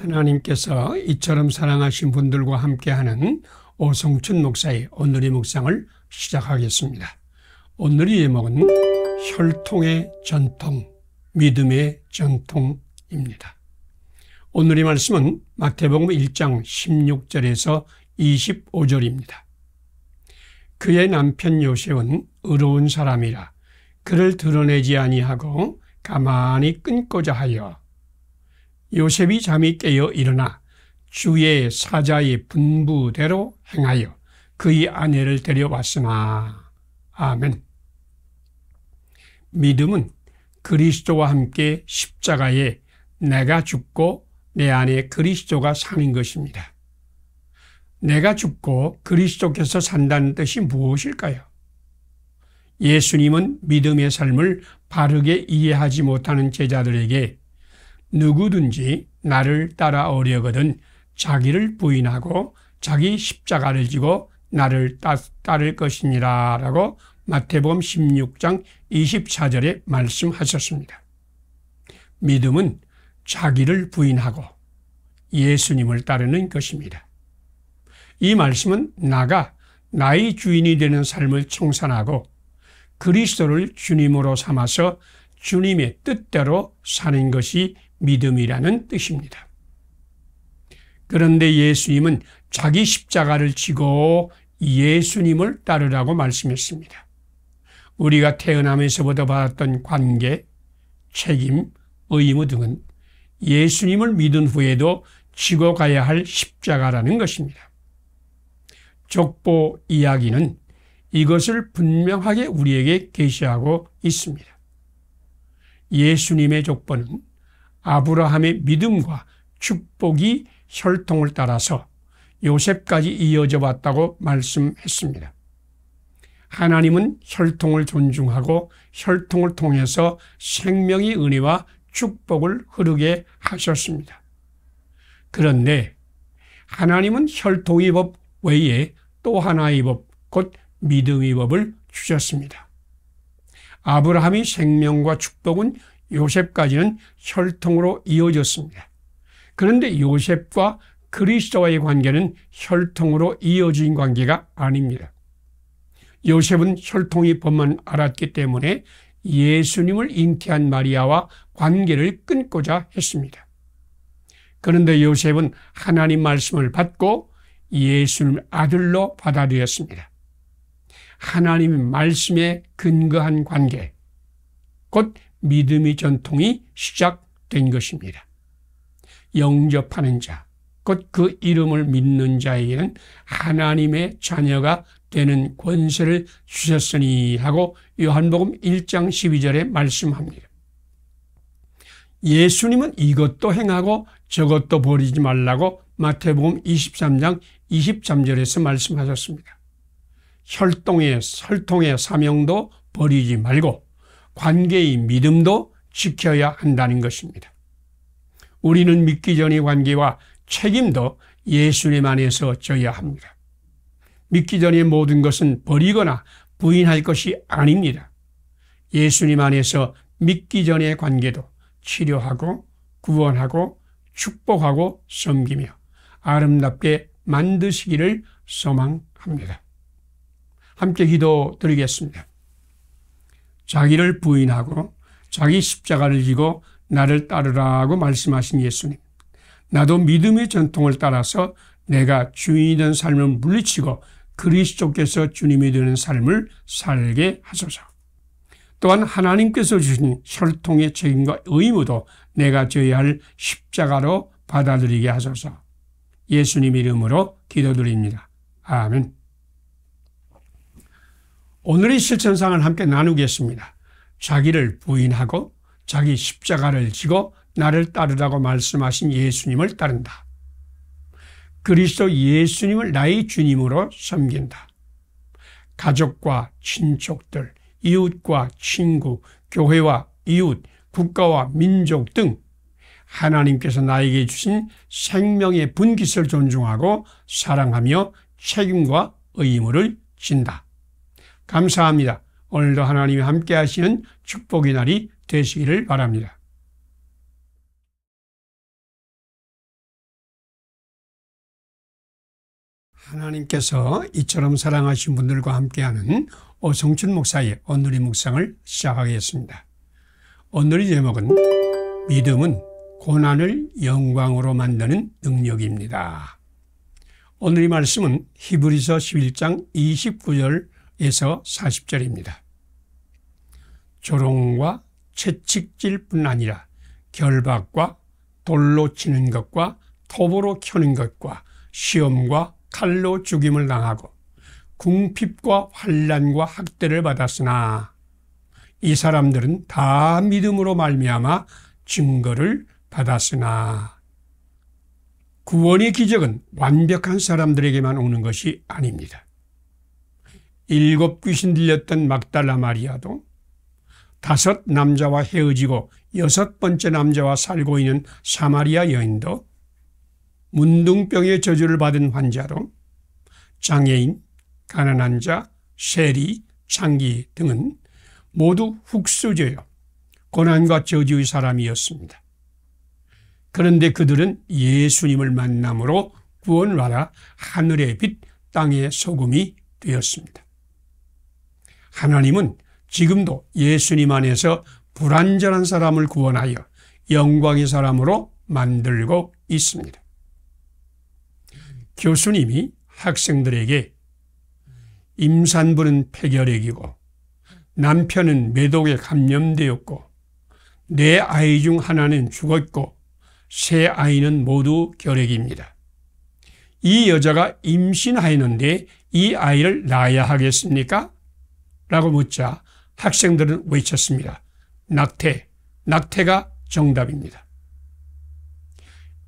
하나님께서 이처럼 사랑하신 분들과 함께하는 오성춘 목사의 오늘의 묵상을 시작하겠습니다. 오늘의 제목은 혈통의 전통, 믿음의 전통입니다. 오늘의 말씀은 마태복음 1장 16절에서 25절입니다. 그의 남편 요셉은 의로운 사람이라 그를 드러내지 아니하고 가만히 끊고자 하여 요셉이 잠이 깨어 일어나 주의 사자의 분부대로 행하여 그의 아내를 데려왔으나. 아멘. 믿음은 그리스도와 함께 십자가에 내가 죽고 내 안에 그리스도가 사는 것입니다. 내가 죽고 그리스도께서 산다는 뜻이 무엇일까요? 예수님은 믿음의 삶을 바르게 이해하지 못하는 제자들에게 누구든지 나를 따라오려거든 자기를 부인하고 자기 십자가를 지고 나를 따를 것이니라 라고 마태복음 16장 24절에 말씀하셨습니다. 믿음은 자기를 부인하고 예수님을 따르는 것입니다. 이 말씀은 나가 나의 주인이 되는 삶을 청산하고 그리스도를 주님으로 삼아서 주님의 뜻대로 사는 것이 믿음이라는 뜻입니다. 그런데 예수님은 자기 십자가를 지고 예수님을 따르라고 말씀했습니다. 우리가 태어나면서부터 받았던 관계, 책임, 의무 등은 예수님을 믿은 후에도 지고 가야 할 십자가라는 것입니다. 족보 이야기는 이것을 분명하게 우리에게 계시하고 있습니다. 예수님의 족보는 아브라함의 믿음과 축복이 혈통을 따라서 요셉까지 이어져 왔다고 말씀했습니다. 하나님은 혈통을 존중하고 혈통을 통해서 생명의 은혜와 축복을 흐르게 하셨습니다. 그런데 하나님은 혈통의 법 외에 또 하나의 법, 곧 믿음의 법을 주셨습니다. 아브라함의 생명과 축복은 요셉까지는 혈통으로 이어졌습니다. 그런데 요셉과 그리스도와의 관계는 혈통으로 이어진 관계가 아닙니다. 요셉은 혈통의 법만 알았기 때문에 예수님을 잉태한 마리아와 관계를 끊고자 했습니다. 그런데 요셉은 하나님 말씀을 받고 예수님을 아들로 받아들였습니다. 하나님의 말씀에 근거한 관계, 곧 믿음의 전통이 시작된 것입니다. 영접하는 자, 곧 그 이름을 믿는 자에게는 하나님의 자녀가 되는 권세를 주셨으니 하고 요한복음 1장 12절에 말씀합니다. 예수님은 이것도 행하고 저것도 버리지 말라고 마태복음 23장 23절에서 말씀하셨습니다. 혈통의 사명도 버리지 말고 관계의 믿음도 지켜야 한다는 것입니다. 우리는 믿기 전의 관계와 책임도 예수님 안에서 져야 합니다. 믿기 전의 모든 것은 버리거나 부인할 것이 아닙니다. 예수님 안에서 믿기 전의 관계도 치료하고 구원하고 축복하고 섬기며 아름답게 만드시기를 소망합니다. 함께 기도드리겠습니다. 자기를 부인하고 자기 십자가를 지고 나를 따르라고 말씀하신 예수님. 나도 믿음의 전통을 따라서 내가 주인이 된 삶을 물리치고 그리스도께서 주님이 되는 삶을 살게 하소서. 또한 하나님께서 주신 혈통의 책임과 의무도 내가 져야 할 십자가로 받아들이게 하소서. 예수님 이름으로 기도드립니다. 아멘. 오늘의 실천상을 함께 나누겠습니다. 자기를 부인하고 자기 십자가를 지고 나를 따르라고 말씀하신 예수님을 따른다. 그리스도 예수님을 나의 주님으로 섬긴다. 가족과 친족들, 이웃과 친구, 교회와 이웃, 국가와 민족 등 하나님께서 나에게 주신 생명의 분깃을 존중하고 사랑하며 책임과 의무를 진다. 감사합니다. 오늘도 하나님이 함께 하시는 축복의 날이 되시기를 바랍니다. 하나님께서 이처럼 사랑하신 분들과 함께하는 오성춘 목사의 오늘의 묵상을 시작하겠습니다. 오늘의 제목은 믿음은 고난을 영광으로 만드는 능력입니다. 오늘의 말씀은 히브리서 11장 29절에서 40절입니다. 조롱과 채찍질뿐 아니라 결박과 돌로 치는 것과 톱으로 켜는 것과 시험과 칼로 죽임을 당하고 궁핍과 환난과 학대를 받았으나 이 사람들은 다 믿음으로 말미암아 증거를 받았으나 구원의 기적은 완벽한 사람들에게만 오는 것이 아닙니다. 7 귀신 들렸던 막달라 마리아도 5 남자와 헤어지고 6번째 남자와 살고 있는 사마리아 여인도 문둥병의 저주를 받은 환자도 장애인, 가난한 자, 세리, 창기 등은 모두 흙수저요 고난과 저주의 사람이었습니다. 그런데 그들은 예수님을 만남으로 구원을 받아 하늘의 빛, 땅의 소금이 되었습니다. 하나님은 지금도 예수님 안에서 불완전한 사람을 구원하여 영광의 사람으로 만들고 있습니다. 교수님이 학생들에게 임산부는 폐결핵이고 남편은 매독에 감염되었고 내 아이 중 하나는 죽었고 세 아이는 모두 결핵입니다. 이 여자가 임신하였는데 이 아이를 낳아야 하겠습니까? 라고 묻자 학생들은 외쳤습니다. 낙태가 정답입니다.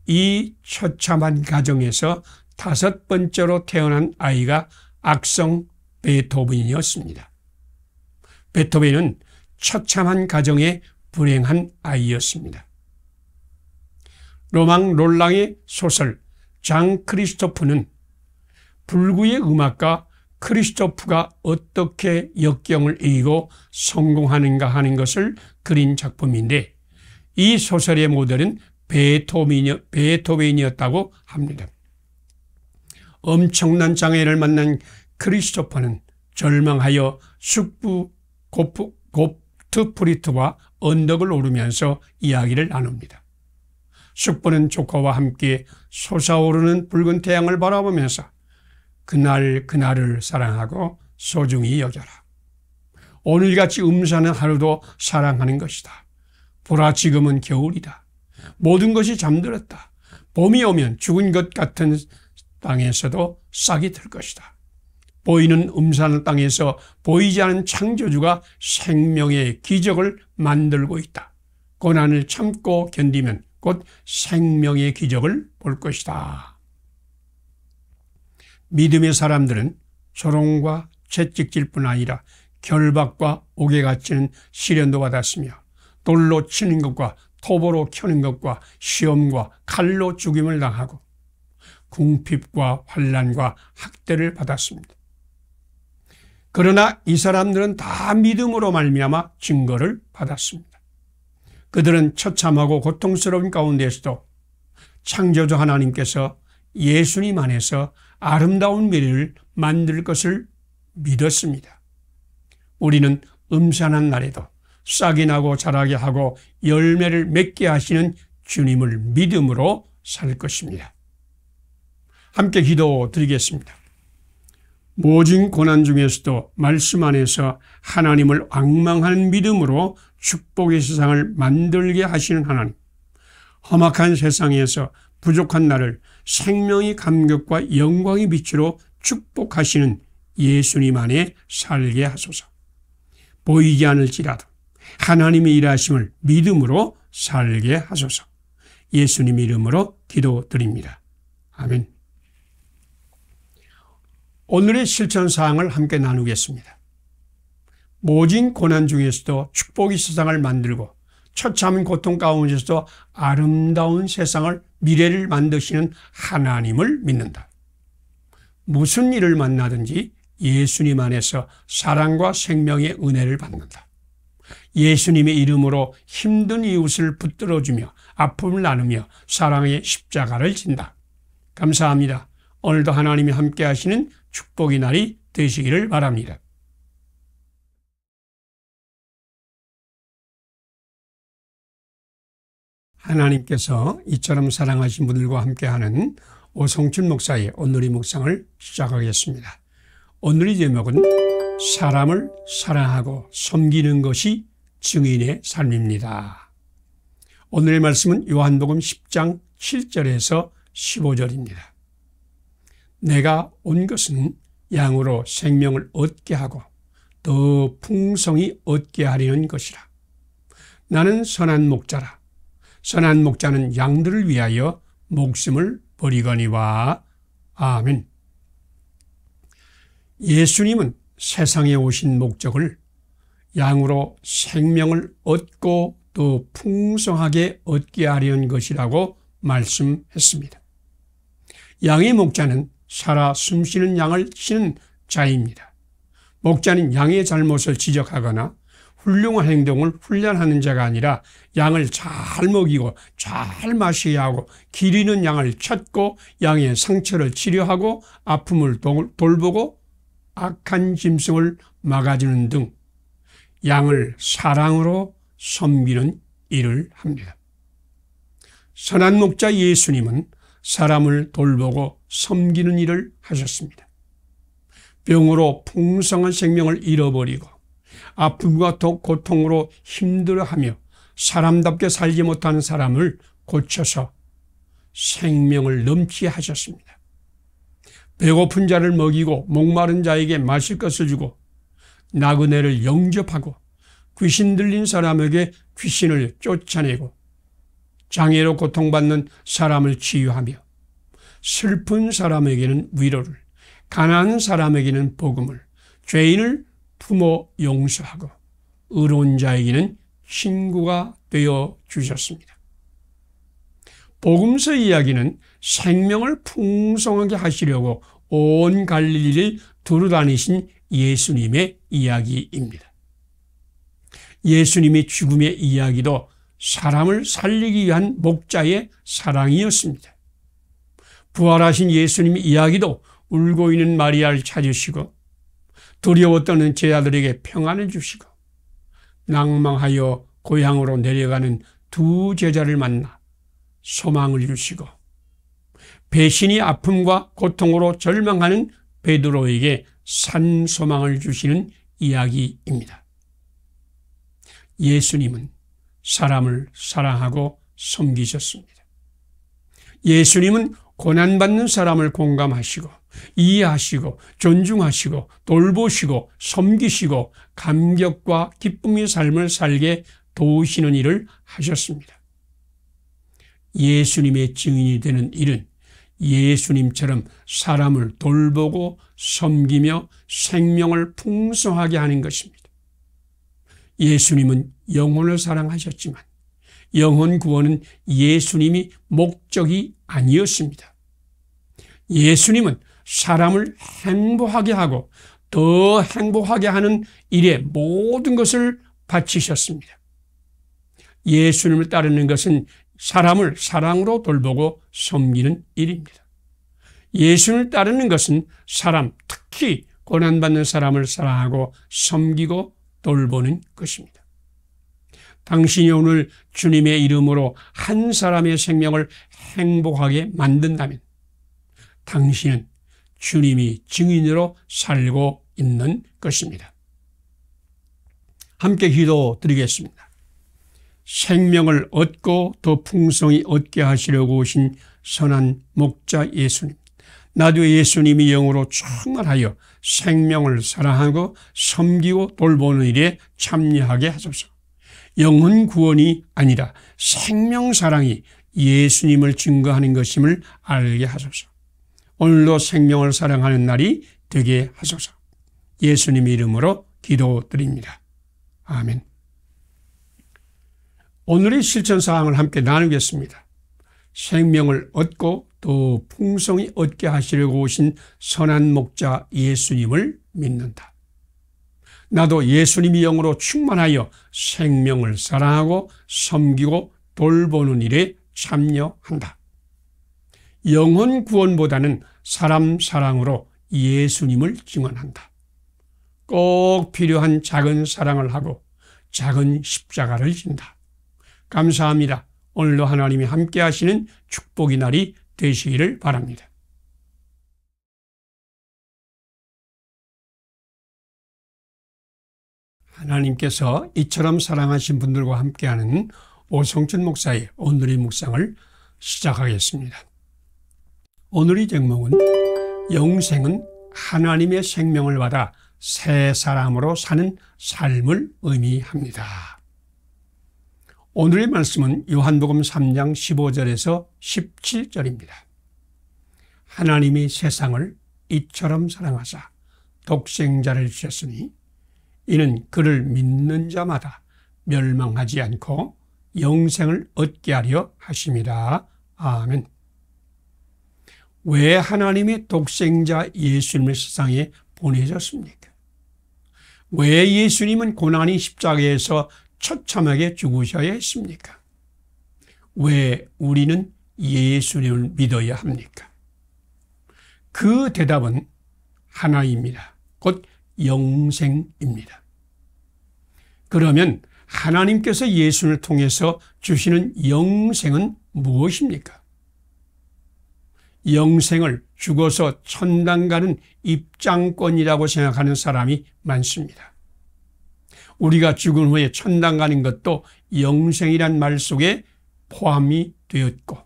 이 처참한 가정에서 5번째로 태어난 아이가 악성 베토벤이었습니다. 베토벤은 처참한 가정의 불행한 아이였습니다. 로망 롤랑의 소설 장 크리스토프는 불구의 음악가 크리스토프가 어떻게 역경을 이기고 성공하는가 하는 것을 그린 작품인데 이 소설의 모델은 베토벤이었다고 합니다. 엄청난 장애를 만난 크리스토퍼는 절망하여 숙부 곱트프리트와 언덕을 오르면서 이야기를 나눕니다. 숙부는 조카와 함께 솟아오르는 붉은 태양을 바라보면서 그날을 사랑하고 소중히 여겨라. 오늘같이 음산한 하루도 사랑하는 것이다. 보라, 지금은 겨울이다. 모든 것이 잠들었다. 봄이 오면 죽은 것 같은 땅에서도 싹이 들 것이다. 보이는 음산한 땅에서 보이지 않은 창조주가 생명의 기적을 만들고 있다. 고난을 참고 견디면 곧 생명의 기적을 볼 것이다. 믿음의 사람들은 조롱과 채찍질뿐 아니라 결박과 옥에 갇히는 시련도 받았으며 돌로 치는 것과 톱으로 켜는 것과 시험과 칼로 죽임을 당하고 궁핍과 환난과 학대를 받았습니다. 그러나 이 사람들은 다 믿음으로 말미암아 증거를 받았습니다. 그들은 처참하고 고통스러운 가운데서도 창조주 하나님께서 예수님 안에서 아름다운 미래를 만들 것을 믿었습니다. 우리는 음산한 날에도 싹이 나고 자라게 하고 열매를 맺게 하시는 주님을 믿음으로 살 것입니다. 함께 기도드리겠습니다. 모진 고난 중에서도 말씀 안에서 하나님을 앙망하는 믿음으로 축복의 세상을 만들게 하시는 하나님, 험악한 세상에서 부족한 나를 생명의 감격과 영광의 빛으로 축복하시는 예수님 안에 살게 하소서. 보이지 않을지라도 하나님의 일하심을 믿음으로 살게 하소서. 예수님 이름으로 기도드립니다. 아멘. 오늘의 실천사항을 함께 나누겠습니다. 모진 고난 중에서도 축복의 세상을 만들고 처참한 고통 가운데서도 아름다운 세상을 미래를 만드시는 하나님을 믿는다. 무슨 일을 만나든지 예수님 안에서 사랑과 생명의 은혜를 받는다. 예수님의 이름으로 힘든 이웃을 붙들어주며 아픔을 나누며 사랑의 십자가를 진다. 감사합니다. 오늘도 하나님이 함께 하시는 축복의 날이 되시기를 바랍니다. 하나님께서 이처럼 사랑하신 분들과 함께하는 오성춘 목사의 오늘의 묵상을 시작하겠습니다. 오늘의 제목은 사람을 사랑하고 섬기는 것이 증인의 삶입니다. 오늘의 말씀은 요한복음 10장 7절에서 15절입니다. 내가 온 것은 양으로 생명을 얻게 하고 더 풍성히 얻게 하려는 것이라. 나는 선한 목자라. 선한 목자는 양들을 위하여 목숨을 버리거니와. 아멘. 예수님은 세상에 오신 목적을 양으로 생명을 얻고 또 풍성하게 얻게 하려는 것이라고 말씀했습니다. 양의 목자는 살아 숨쉬는 양을 치는 자입니다. 목자는 양의 잘못을 지적하거나 훌륭한 행동을 훈련하는 자가 아니라 양을 잘 먹이고 잘 마셔야 하고 기르는 양을 찾고 양의 상처를 치료하고 아픔을 돌보고 악한 짐승을 막아주는 등 양을 사랑으로 섬기는 일을 합니다. 선한 목자 예수님은 사람을 돌보고 섬기는 일을 하셨습니다. 병으로 풍성한 생명을 잃어버리고 아픔과 고통으로 힘들어하며 사람답게 살지 못하는 사람을 고쳐서 생명을 넘치게 하셨습니다. 배고픈 자를 먹이고 목마른 자에게 마실 것을 주고 나그네를 영접하고 귀신 들린 사람에게 귀신을 쫓아내고 장애로 고통받는 사람을 치유하며 슬픈 사람에게는 위로를, 가난한 사람에게는 복음을, 죄인을 부모 용서하고 의로운 자에게는 친구가 되어 주셨습니다. 복음서 이야기는 생명을 풍성하게 하시려고 온 갈릴리를 두루다니신 예수님의 이야기입니다. 예수님의 죽음의 이야기도 사람을 살리기 위한 목자의 사랑이었습니다. 부활하신 예수님의 이야기도 울고 있는 마리아를 찾으시고 두려워 떠는 제자들에게 평안을 주시고 낭망하여 고향으로 내려가는 두 제자를 만나 소망을 주시고 배신이 아픔과 고통으로 절망하는 베드로에게 산 소망을 주시는 이야기입니다. 예수님은 사람을 사랑하고 섬기셨습니다. 예수님은 고난받는 사람을 공감하시고 이해하시고 존중하시고 돌보시고 섬기시고 감격과 기쁨의 삶을 살게 도우시는 일을 하셨습니다. 예수님의 증인이 되는 일은 예수님처럼 사람을 돌보고 섬기며 생명을 풍성하게 하는 것입니다. 예수님은 영혼을 사랑하셨지만 영혼 구원은 예수님이 목적이 아니었습니다. 예수님은 사람을 행복하게 하고 더 행복하게 하는 일에 모든 것을 바치셨습니다. 예수님을 따르는 것은 사람을 사랑으로 돌보고 섬기는 일입니다. 예수님을 따르는 것은 사람, 특히 고난받는 사람을 사랑하고 섬기고 돌보는 것입니다. 당신이 오늘 주님의 이름으로 한 사람의 생명을 행복하게 만든다면 당신은 주님이 증인으로 살고 있는 것입니다. 함께 기도드리겠습니다. 생명을 얻고 더 풍성히 얻게 하시려고 오신 선한 목자 예수님, 나도 예수님이 영으로 충만하여 생명을 사랑하고 섬기고 돌보는 일에 참여하게 하소서. 영혼 구원이 아니라 생명 사랑이 예수님을 증거하는 것임을 알게 하소서. 오늘도 생명을 사랑하는 날이 되게 하소서. 예수님 이름으로 기도드립니다. 아멘. 오늘의 실천사항을 함께 나누겠습니다. 생명을 얻고 또 풍성히 얻게 하시려고 오신 선한 목자 예수님을 믿는다. 나도 예수님이 영으로 충만하여 생명을 사랑하고 섬기고 돌보는 일에 참여한다. 영혼 구원보다는 사람 사랑으로 예수님을 증언한다. 꼭 필요한 작은 사랑을 하고 작은 십자가를 진다. 감사합니다. 오늘도 하나님이 함께 하시는 축복의 날이 되시기를 바랍니다. 하나님께서 이처럼 사랑하신 분들과 함께하는 오성춘 목사의 오늘의 묵상을 시작하겠습니다. 오늘의 제목은 영생은 하나님의 생명을 받아 새 사람으로 사는 삶을 의미합니다. 오늘의 말씀은 요한복음 3장 15절에서 17절입니다. 하나님이 세상을 이처럼 사랑하사 독생자를 주셨으니 이는 그를 믿는 자마다 멸망하지 않고 영생을 얻게 하려 하심이라. 아멘. 왜 하나님이 독생자 예수님을 세상에 보내셨습니까? 왜 예수님은 고난의 십자가에서 처참하게 죽으셔야 했습니까? 왜 우리는 예수님을 믿어야 합니까? 그 대답은 하나입니다. 곧 영생입니다. 그러면 하나님께서 예수님을 통해서 주시는 영생은 무엇입니까? 영생을 죽어서 천당 가는 입장권이라고 생각하는 사람이 많습니다. 우리가 죽은 후에 천당 가는 것도 영생이란 말 속에 포함이 되었고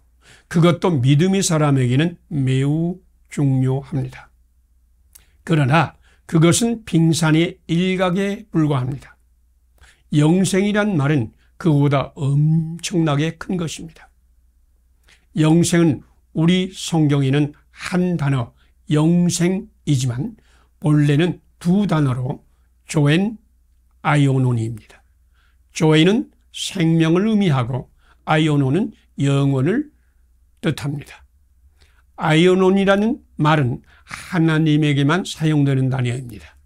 그것도 믿음의 사람에게는 매우 중요합니다. 그러나 그것은 빙산의 일각에 불과합니다. 영생이란 말은 그보다 엄청나게 큰 것입니다. 영생은 우리 성경에는 한 단어 영생이지만 본래는 두 단어로 조엔, 아이오노니입니다. 조엔은 생명을 의미하고 아이오노는 영혼을 뜻합니다. 아이오논이라는 말은 하나님에게만 사용되는 단어입니다.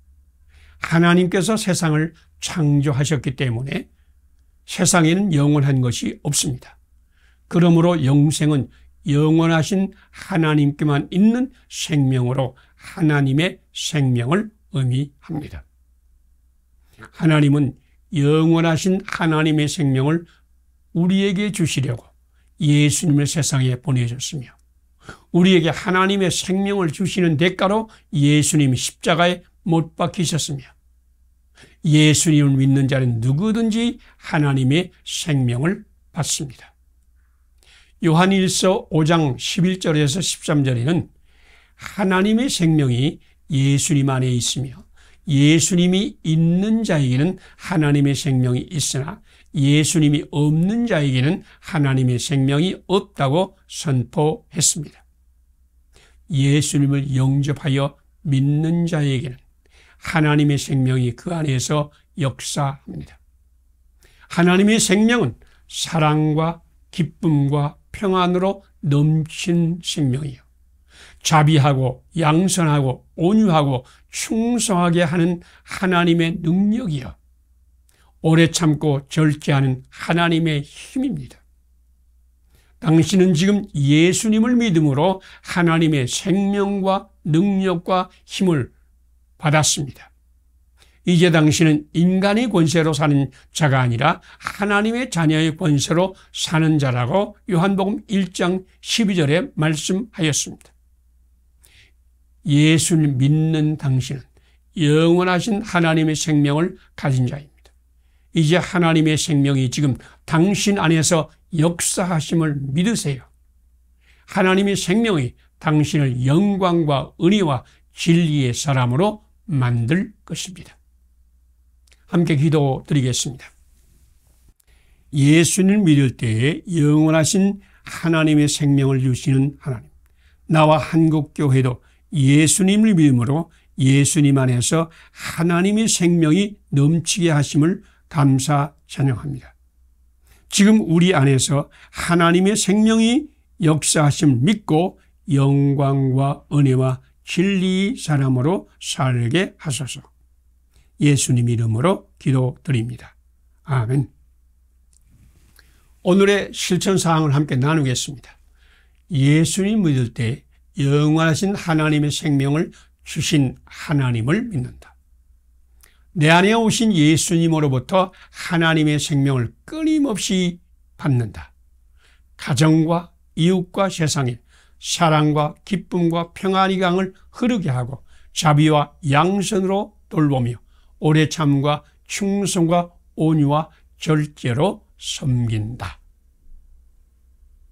하나님께서 세상을 창조하셨기 때문에 세상에는 영원한 것이 없습니다. 그러므로 영생은 영원하신 하나님께만 있는 생명으로 하나님의 생명을 의미합니다. 하나님은 영원하신 하나님의 생명을 우리에게 주시려고 예수님을 세상에 보내셨으며 우리에게 하나님의 생명을 주시는 대가로 예수님이 십자가에 못 박히셨으며 예수님을 믿는 자는 누구든지 하나님의 생명을 받습니다. 요한일서 5장 11절에서 13절에는 하나님의 생명이 예수님 안에 있으며 예수님이 있는 자에게는 하나님의 생명이 있으나 예수님이 없는 자에게는 하나님의 생명이 없다고 선포했습니다. 예수님을 영접하여 믿는 자에게는 하나님의 생명이 그 안에서 역사합니다. 하나님의 생명은 사랑과 기쁨과 평안으로 넘친 생명이요. 자비하고 양선하고 온유하고 충성하게 하는 하나님의 능력이요. 오래 참고 절제하는 하나님의 힘입니다. 당신은 지금 예수님을 믿음으로 하나님의 생명과 능력과 힘을 받았습니다. 이제 당신은 인간의 권세로 사는 자가 아니라 하나님의 자녀의 권세로 사는 자라고 요한복음 1장 12절에 말씀하였습니다. 예수를 믿는 당신은 영원하신 하나님의 생명을 가진 자입니다. 이제 하나님의 생명이 지금 당신 안에서 역사하심을 믿으세요. 하나님의 생명이 당신을 영광과 은혜와 진리의 사람으로 만들 것입니다. 함께 기도드리겠습니다. 예수님을 믿을 때에 영원하신 하나님의 생명을 주시는 하나님, 나와 한국교회도 예수님을 믿음으로 예수님 안에서 하나님의 생명이 넘치게 하심을 감사 찬양합니다. 지금 우리 안에서 하나님의 생명이 역사하심을 믿고 영광과 은혜와 진리의 사람으로 살게 하소서. 예수님 이름으로 기도드립니다. 아멘. 오늘의 실천사항을 함께 나누겠습니다. 예수님 믿을 때 영원하신 하나님의 생명을 주신 하나님을 믿는다. 내 안에 오신 예수님으로부터 하나님의 생명을 끊임없이 받는다. 가정과 이웃과 세상에 사랑과 기쁨과 평안의 강을 흐르게 하고 자비와 양선으로 돌보며 오래 참과 충성과 온유와 절제로 섬긴다.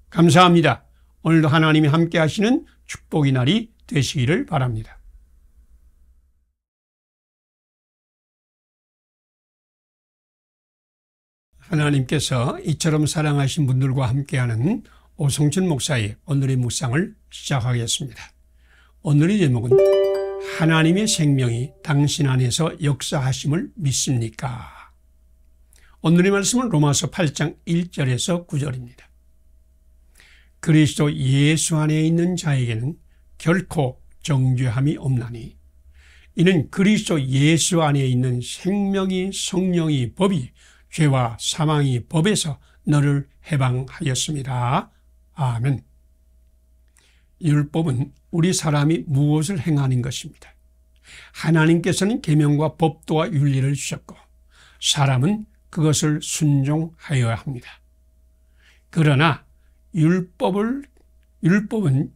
감사합니다. 오늘도 하나님이 함께 하시는 축복의 날이 되시기를 바랍니다. 하나님께서 이처럼 사랑하신 분들과 함께하는 오성춘 목사의 오늘의 묵상을 시작하겠습니다. 오늘의 제목은 하나님의 생명이 당신 안에서 역사하심을 믿습니까? 오늘의 말씀은 로마서 8장 1절에서 9절입니다. 그리스도 예수 안에 있는 자에게는 결코 정죄함이 없나니 이는 그리스도 예수 안에 있는 생명이 성령이 법이 죄와 사망이 법에서 너를 해방하였습니다. 아멘. 율법은 우리 사람이 무엇을 행하는 것입니다. 하나님께서는 계명과 법도와 윤리를 주셨고 사람은 그것을 순종하여야 합니다. 그러나 율법은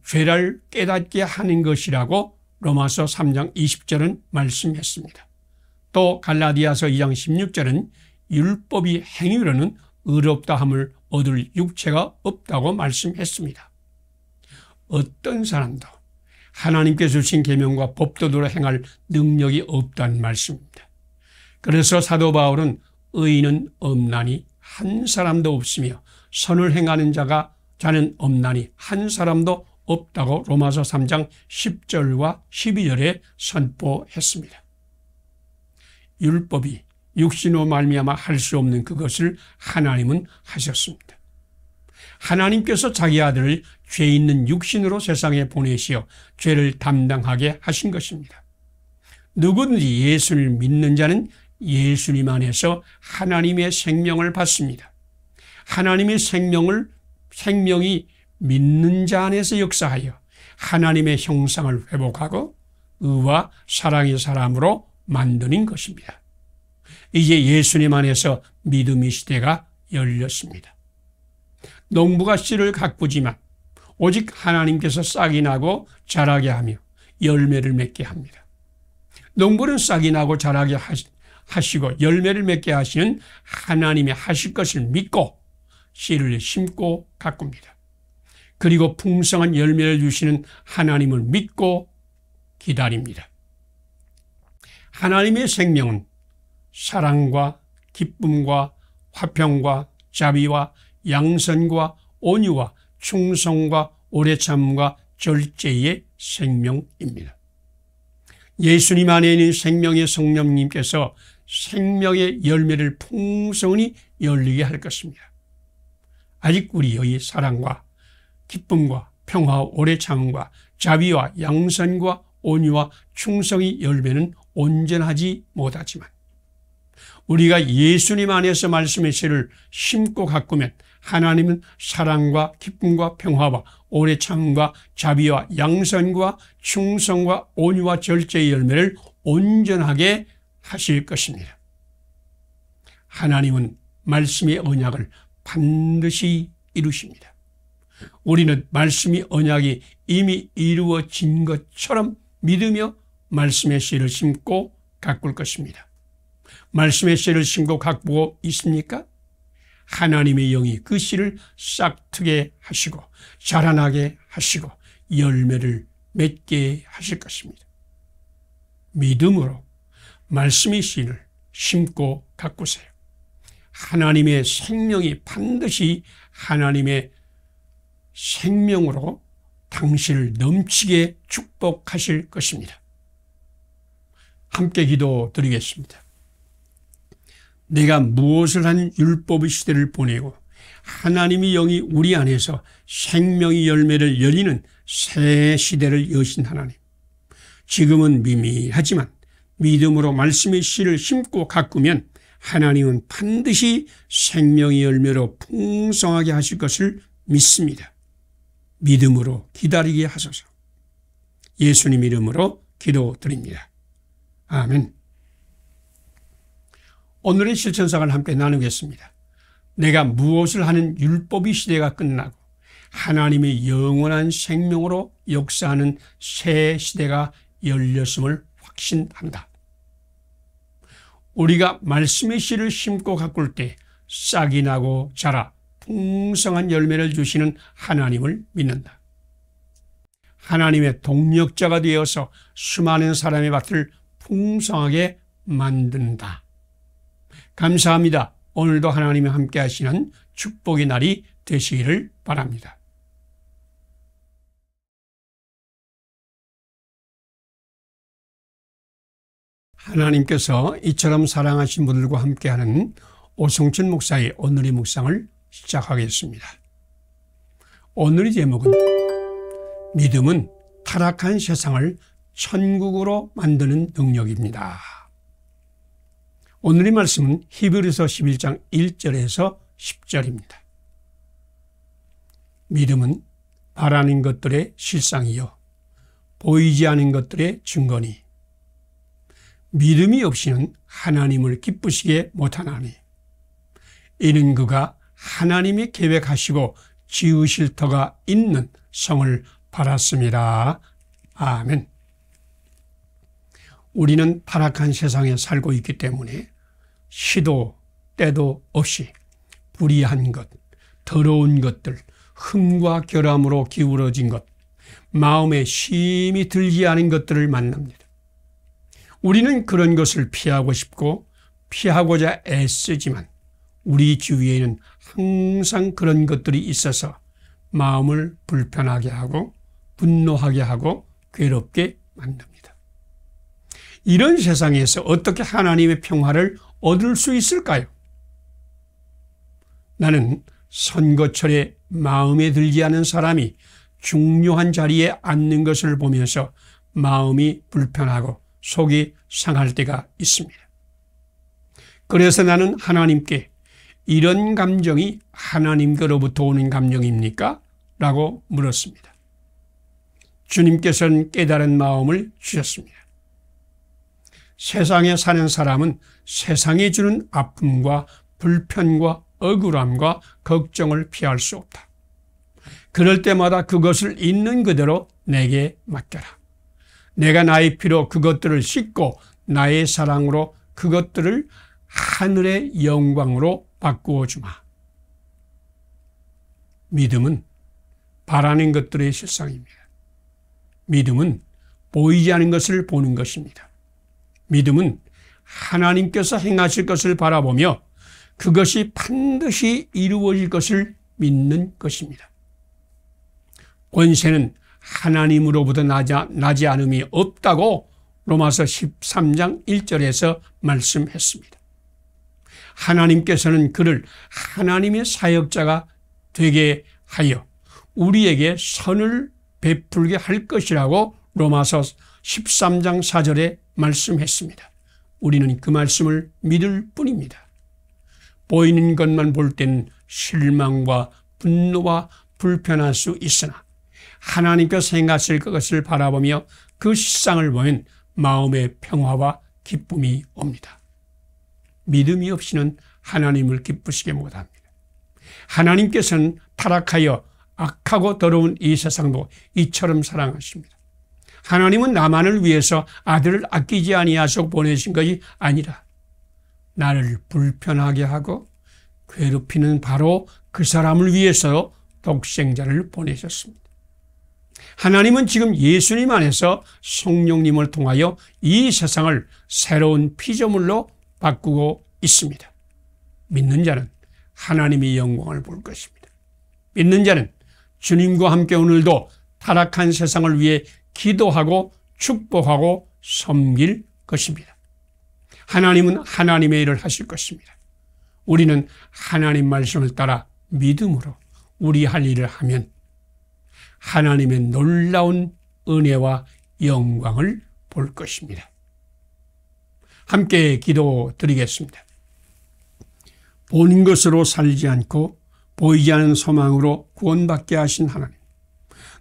죄를 깨닫게 하는 것이라고 로마서 3장 20절은 말씀했습니다. 또 갈라디아서 2장 16절은 율법이 행위로는 의롭다함을 얻을 육체가 없다고 말씀했습니다. 어떤 사람도 하나님께서 주신 계명과 법도대로 행할 능력이 없다는 말씀입니다. 그래서 사도 바울은 의인은 없나니 한 사람도 없으며 선을 행하는 자는 없나니 한 사람도 없다고 로마서 3장 10절과 12절에 선포했습니다. 율법이 육신으로 말미암아 할 수 없는 그것을 하나님은 하셨습니다. 하나님께서 자기 아들을 죄 있는 육신으로 세상에 보내시어 죄를 담당하게 하신 것입니다. 누구든지 예수를 믿는 자는 예수님 안에서 하나님의 생명을 받습니다. 하나님의 생명이 믿는 자 안에서 역사하여 하나님의 형상을 회복하고 의와 사랑의 사람으로 만드는 것입니다. 이제 예수님 안에서 믿음의 시대가 열렸습니다. 농부가 씨를 가꾸지만 오직 하나님께서 싹이 나고 자라게 하며 열매를 맺게 합니다. 농부는 싹이 나고 자라게 하시고 열매를 맺게 하시는 하나님이 하실 것을 믿고 씨를 심고 가꿉니다. 그리고 풍성한 열매를 주시는 하나님을 믿고 기다립니다. 하나님의 생명은 사랑과 기쁨과 화평과 자비와 양선과 온유와 충성과 오래 참음과 절제의 생명입니다. 예수님 안에 있는 생명의 성령님께서 생명의 열매를 풍성히 열리게 할 것입니다. 아직 우리의 사랑과 기쁨과 평화와 오래 참음과 자비와 양선과 온유와 충성의 열매는 온전하지 못하지만 우리가 예수님 안에서 말씀의 씨를 심고 가꾸면 하나님은 사랑과 기쁨과 평화와 오래 참음과 자비와 양선과 충성과 온유와 절제의 열매를 온전하게 하실 것입니다. 하나님은 말씀의 언약을 반드시 이루십니다. 우리는 말씀의 언약이 이미 이루어진 것처럼 믿으며 말씀의 씨를 심고 가꿀 것입니다. 말씀의 씨를 심고 가꾸고 있습니까? 하나님의 영이 그 씨를 싹트게 하시고 자라나게 하시고 열매를 맺게 하실 것입니다. 믿음으로 말씀의 씨를 심고 가꾸세요. 하나님의 생명이 반드시 하나님의 생명으로 당신을 넘치게 축복하실 것입니다. 함께 기도드리겠습니다. 내가 무엇을 한 율법의 시대를 보내고 하나님의 영이 우리 안에서 생명의 열매를 열리는 새 시대를 여신 하나님, 지금은 미미하지만 믿음으로 말씀의 씨를 심고 가꾸면 하나님은 반드시 생명의 열매로 풍성하게 하실 것을 믿습니다. 믿음으로 기다리게 하소서. 예수님 이름으로 기도드립니다. 아멘. 오늘의 실천사를 함께 나누겠습니다. 내가 무엇을 하는 율법의 시대가 끝나고 하나님의 영원한 생명으로 역사하는 새 시대가 열렸음을 확신한다. 우리가 말씀의 씨를 심고 가꿀 때 싹이 나고 자라 풍성한 열매를 주시는 하나님을 믿는다. 하나님의 동력자가 되어서 수많은 사람의 밭을 풍성하게 만든다. 감사합니다. 오늘도 하나님이 함께 하시는 축복의 날이 되시기를 바랍니다. 하나님께서 이처럼 사랑하신 분들과 함께하는 오성천 목사의 오늘의 묵상을 시작하겠습니다. 오늘의 제목은 믿음은 타락한 세상을 천국으로 만드는 능력입니다. 오늘의 말씀은 히브리서 11장 1절에서 10절입니다. 믿음은 바라는 것들의 실상이요 보이지 않는 것들의 증거니 믿음이 없이는 하나님을 기쁘시게 못하나니 이는 그가 하나님이 계획하시고 지으실 터가 있는 성을 바랐습니다. 아멘. 우리는 타락한 세상에 살고 있기 때문에 시도 때도 없이 불의한 것, 더러운 것들, 흠과 결함으로 기울어진 것, 마음에 심히 들지 않은 것들을 만납니다. 우리는 그런 것을 피하고 싶고 피하고자 애쓰지만 우리 주위에는 항상 그런 것들이 있어서 마음을 불편하게 하고 분노하게 하고 괴롭게 만듭니다. 이런 세상에서 어떻게 하나님의 평화를 얻을 수 있을까요? 나는 선거철에 마음에 들지 않은 사람이 중요한 자리에 앉는 것을 보면서 마음이 불편하고 속이 상할 때가 있습니다. 그래서 나는 하나님께 이런 감정이 하나님께로부터 오는 감정입니까? 라고 물었습니다. 주님께서는 깨달은 마음을 주셨습니다. 세상에 사는 사람은 세상이 주는 아픔과 불편과 억울함과 걱정을 피할 수 없다. 그럴 때마다 그것을 있는 그대로 내게 맡겨라. 내가 나의 피로 그것들을 씻고 나의 사랑으로 그것들을 하늘의 영광으로 바꾸어 주마. 믿음은 바라는 것들의 실상입니다. 믿음은 보이지 않는 것을 보는 것입니다. 믿음은 하나님께서 행하실 것을 바라보며 그것이 반드시 이루어질 것을 믿는 것입니다. 권세는 하나님으로부터 나지 않음이 없다고 로마서 13장 1절에서 말씀했습니다. 하나님께서는 그를 하나님의 사역자가 되게 하여 우리에게 선을 베풀게 할 것이라고 로마서 13장 4절에 말씀했습니다. 우리는 그 말씀을 믿을 뿐입니다. 보이는 것만 볼 때는 실망과 분노와 불편할 수 있으나 하나님께서 행하실 것을 바라보며 그 실상을 보면 마음의 평화와 기쁨이 옵니다. 믿음이 없이는 하나님을 기쁘시게 못합니다. 하나님께서는 타락하여 악하고 더러운 이 세상도 이처럼 사랑하십니다. 하나님은 나만을 위해서 아들을 아끼지 아니하시고 보내신 것이 아니라 나를 불편하게 하고 괴롭히는 바로 그 사람을 위해서 독생자를 보내셨습니다. 하나님은 지금 예수님 안에서 성령님을 통하여 이 세상을 새로운 피조물로 바꾸고 있습니다. 믿는 자는 하나님의 영광을 볼 것입니다. 믿는 자는 주님과 함께 오늘도 타락한 세상을 위해 기도하고 축복하고 섬길 것입니다. 하나님은 하나님의 일을 하실 것입니다. 우리는 하나님 말씀을 따라 믿음으로 우리 할 일을 하면 하나님의 놀라운 은혜와 영광을 볼 것입니다. 함께 기도드리겠습니다. 보는 것으로 살지 않고 보이지 않는 소망으로 구원받게 하신 하나님,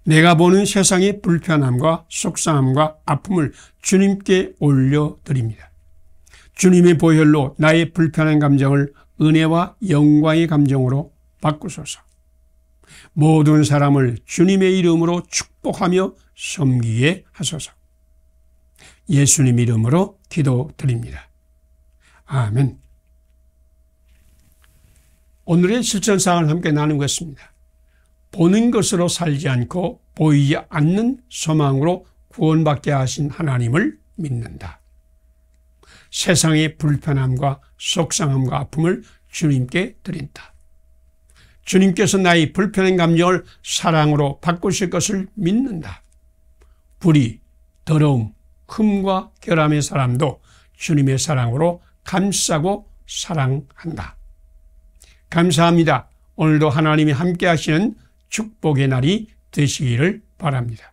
내가 보는 세상의 불편함과 속상함과 아픔을 주님께 올려드립니다. 주님의 보혈로 나의 불편한 감정을 은혜와 영광의 감정으로 바꾸소서. 모든 사람을 주님의 이름으로 축복하며 섬기게 하소서. 예수님 이름으로 기도드립니다. 아멘. 오늘의 실천사항을 함께 나누겠습니다. 보는 것으로 살지 않고 보이지 않는 소망으로 구원받게 하신 하나님을 믿는다. 세상의 불편함과 속상함과 아픔을 주님께 드린다. 주님께서 나의 불편한 감정을 사랑으로 바꾸실 것을 믿는다. 불의, 더러움, 흠과 결함의 사람도 주님의 사랑으로 감싸고 사랑한다. 감사합니다. 오늘도 하나님이 함께 하시는 축복의 날이 되시기를 바랍니다.